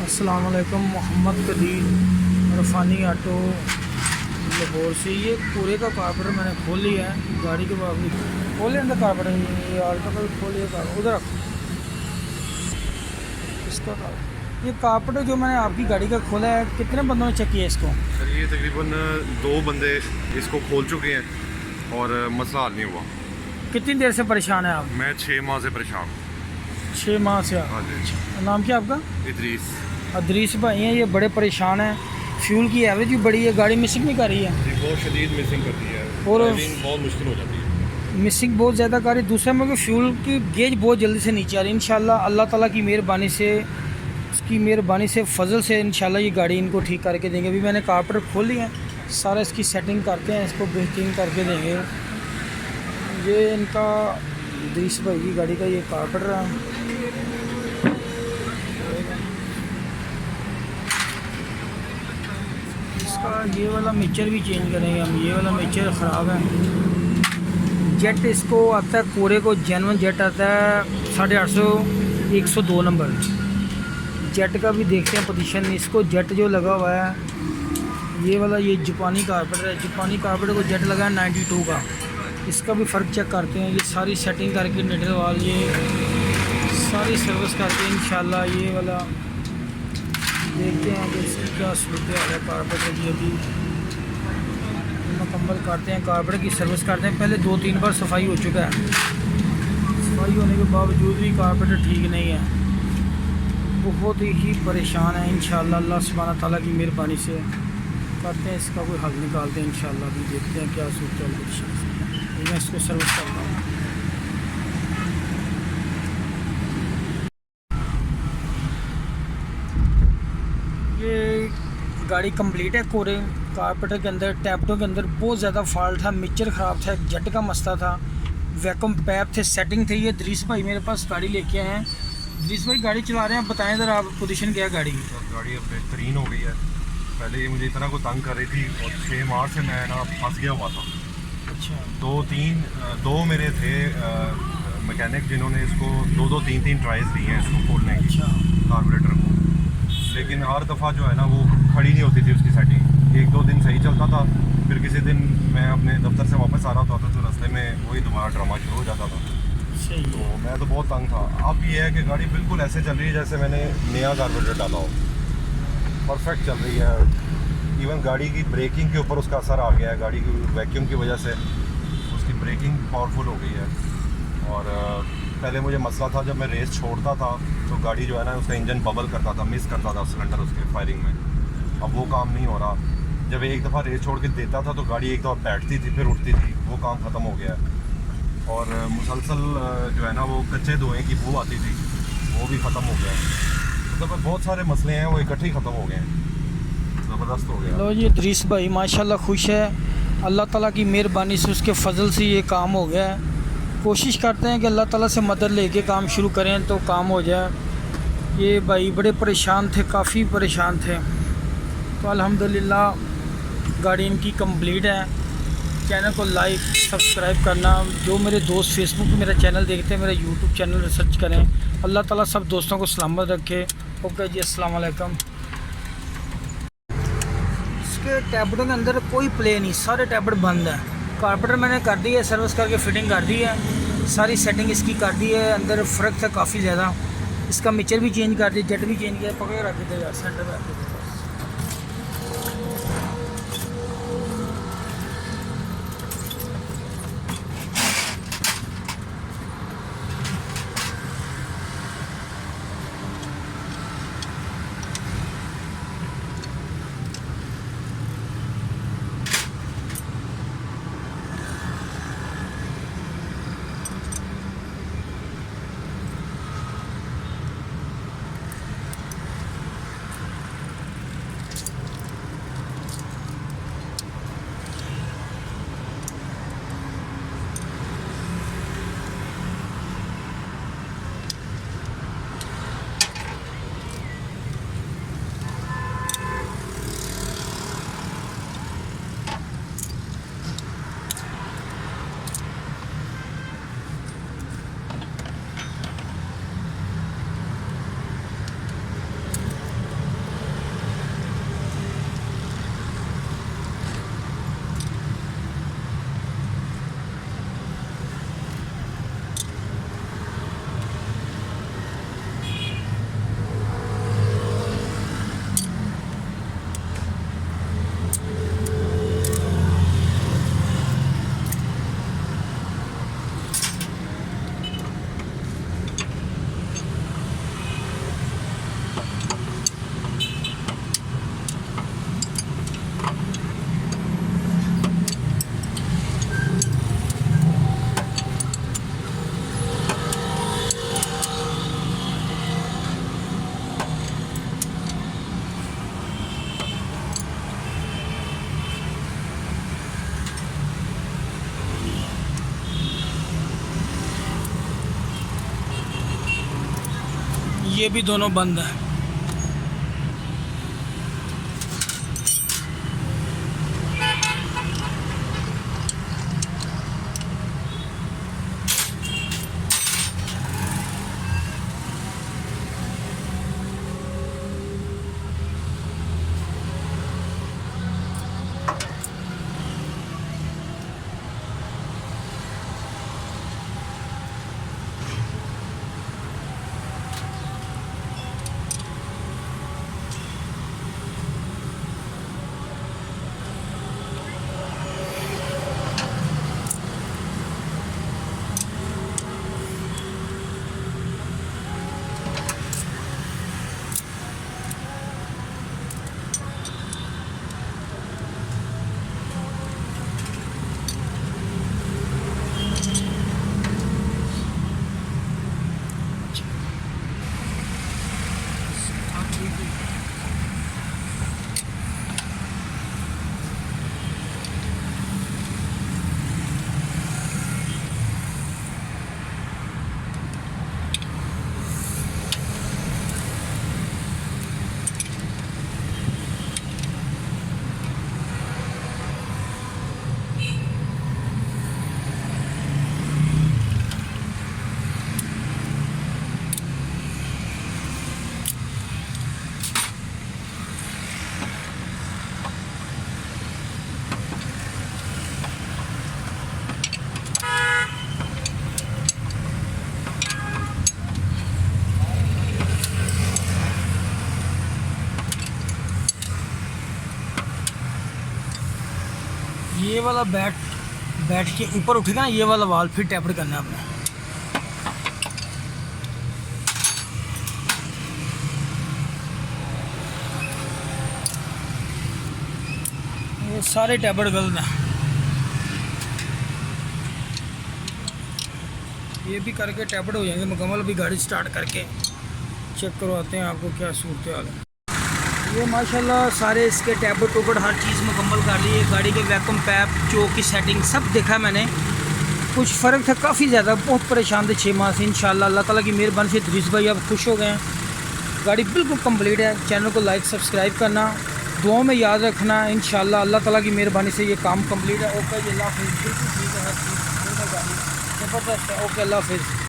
अस्सलाम वालेकुम। मोहम्मद कदीर रफ़ानी ऑटो लाहौर से। ये पूरे का कारपेटर मैंने खोल लिया है गाड़ी के बावजूद। खोले अंदर कारपेटर, ये ऑल्टो का भी खोल लिया कारपेटर। उधर रखो इसका कारपेटर। ये कारपेटर जो मैंने आपकी गाड़ी का खोला है, कितने बंदों ने चेक किया इसको? सर ये तकरीबन 2 बंदे इसको खोल चुके हैं और मसला हल नहीं हुआ। कितनी देर से परेशान है आप? मैं 6 माह से परेशान हूँ। 6 माह से? हाँ जी। नाम क्या आपका? इदरीस। अदरीस भाई हैं, ये बड़े परेशान हैं। फ्यूल की एवरेज भी बड़ी है, गाड़ी मिसिंग नहीं कर रही है जी बहुत शदीद मिसिंग करती है और ड्राइविंग बहुत मुश्किल हो जाती है। मिसिंग बहुत ज़्यादा कर रही है। दूसरा में फ्यूल की गेज बहुत जल्दी से नीचे आ रही है। इंशाल्लाह अल्लाह ताला की मेहरबानी से, उसकी मेहरबानी से, फजल से इंशाल्लाह ये गाड़ी इनको ठीक करके देंगे। अभी मैंने कारपेटर खोल लिया है, सारा इसकी सेटिंग करते हैं, इसको बेहतरीन करके देंगे। ये इनका अदरीस भाई की गाड़ी का ये कारपेटर है। इसका ये वाला मिक्सचर भी चेंज करेंगे हम। ये वाला मिक्सचर ख़राब है। जेट इसको आता है कोरे को, जेनवन जेट आता है 850 102 नंबर। जेट का भी देखते हैं पोजीशन। इसको जेट जो लगा हुआ है ये वाला, ये जापानी कारपेटर है। जापानी कारपेटर को जेट लगा है 92 का। इसका भी फ़र्क चेक करते हैं। ये सारी सेटिंग करके नीडल वाल ये सारी सर्विस करके इंशाल्लाह ये वाला देखते हैं कि इसकी क्या सूरत है कारपेटर की। अभी मुकम्मल करते हैं, कारपेटर की सर्विस करते हैं। पहले 2-3 बार सफाई हो चुका है। सफाई होने के बावजूद भी कारपेटर ठीक नहीं है, बहुत ही परेशान है। इंशाल्लाह अल्लाह सुब्हानहू तआला की मेहरबानी से करते हैं, इसका कोई हल निकालते हैं इंशाल्लाह। अभी देखते हैं क्या सूरत है। मैं इसको सर्विस करता हूँ। ये गाड़ी कंप्लीट है। कोरे कारपेटर के अंदर, टैपटों के अंदर बहुत ज़्यादा फॉल्ट था। मिक्सचर ख़राब था, जेट का मसला था, वैक्यूम पैप थे, सेटिंग थी। ये दरीस भाई मेरे पास गाड़ी लेके आए हैं। दरीस भाई गाड़ी चला रहे हैं, आप बताएं ज़रा आप पोजीशन क्या है गाड़ी की? गाड़ी अब बेहतरीन हो गई है। पहले ये मुझे इतना को तंग कर रही थी और 6 माह से मैं ना फंस गया हुआ था। अच्छा। 2 मेरे थे मैकेनिक जिन्होंने इसको 2-3 ट्राइज दी हैं इसको खोलने की। अच्छा। कार्बोरेटर को, लेकिन हर दफ़ा जो है ना वो खड़ी नहीं होती थी उसकी सेटिंग। 1-2 दिन सही चलता था, फिर किसी दिन मैं अपने दफ्तर से वापस आ रहा होता था तो रास्ते में वही दोबारा ड्रामा शुरू हो जाता था। सही। तो मैं तो बहुत तंग था। अब ये है कि गाड़ी बिल्कुल ऐसे चल रही है जैसे मैंने नया कार्बोरेटर डाला हो। परफेक्ट चल रही है। इवन गाड़ी की ब्रेकिंग के ऊपर उसका असर आ गया है। गाड़ी की वैक्यूम की वजह से उसकी ब्रेकिंग पावरफुल हो गई है। और पहले मुझे मसला था, जब मैं रेस छोड़ता था तो गाड़ी जो है ना उसका इंजन बबल करता था, मिस करता था सिलेंडर उसके फायरिंग में। अब वो काम नहीं हो रहा। जब एक दफ़ा रेस छोड़ के देता था तो गाड़ी एक दफ़ा बैठती थी फिर उठती थी, वो काम ख़त्म हो गया है। और मुसलसल जो है ना वो कच्चे धुएँ की बू आती थी, वो भी ख़त्म हो गया है। मतलब बहुत सारे मसले हैं वो इकट्ठे ही ख़त्म हो गए हैं। ज़बरदस्त हो गया। लो जी दरीस भाई माशाल्लाह खुश है। अल्लाह ताला की मेहरबानी से, उसके फजल से ये काम हो गया है। कोशिश करते हैं कि अल्लाह ताला से मदद लेके काम शुरू करें तो काम हो जाए। ये भाई बड़े परेशान थे, काफ़ी परेशान थे। तो अल्हम्दुलिल्लाह गाड़ी इनकी कंप्लीट है। चैनल को लाइक सब्सक्राइब करना। जो मेरे दोस्त फेसबुक पे मेरा चैनल देखते हैं, मेरा यूट्यूब चैनल सर्च करें। अल्लाह ताला सब दोस्तों को सलामत रखे। ओके जी, अस्सलाम वालेकुम। इसके टैबलेट के अंदर कोई प्ले नहीं, सारे टैबलेट बंद है। कारपेटर मैंने कर दी है, सर्विस करके फिटिंग कर दी है, सारी सेटिंग इसकी कर दी है। अंदर फ़र्क था काफ़ी ज़्यादा। इसका मिक्सचर भी चेंज कर दिया, जेट भी चेंज किया। पकड़ रख देते यार सेंटर में रख देते। ये भी दोनों बंद हैं। ये वाला बैठ के ऊपर उठेगा ना, ये वाला वाल फिर टैपर करना है आपने। ये सारे टैपर गलत हैं। ये भी करके टैपर हो जाएंगे मुकम्मल। अभी गाड़ी स्टार्ट करके चेक करवाते हैं आपको क्या सूरत हाल है। ये माशाल्लाह सारे इसके टैबर टूबर हर चीज़ मुकम्मल कर ली है। गाड़ी के वैक्यूम पैप चोक की सेटिंग सब देखा मैंने। कुछ फ़र्क था काफ़ी ज़्यादा, बहुत परेशान थे 6 माह से। इंशाल्लाह अल्लाह ताला की मेहरबानी से दरीस भाई अब खुश हो गए हैं। गाड़ी बिल्कुल कंप्लीट है। चैनल को लाइक सब्सक्राइब करना, दुआओं में याद रखना। इंशाल्लाह अल्लाह ताला की मेहरबानी से ये काम कंप्लीट है। ओके जी, अल्लाह हाफिज़। बिल्कुल ठीक है, हर चीज़ ज़बरदस्त है। ओके, अल्लाह हाफिज़।